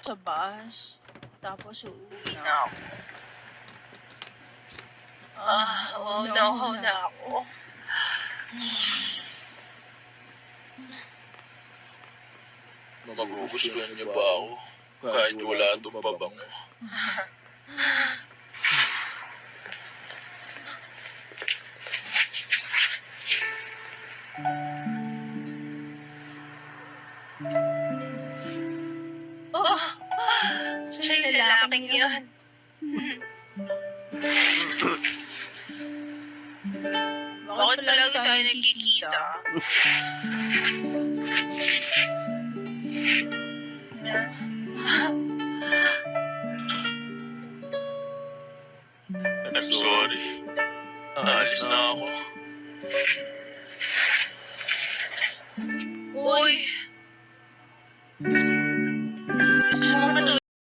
sa bus. Tapos uuwi na na. ako. Unaw na ako. Magugustuhan niyo ba ako kahit wala itong pabango? Oh, siya yung lalaking yun. Bakit palagi tayo nagkikita? I'm sorry. Aalis na ako.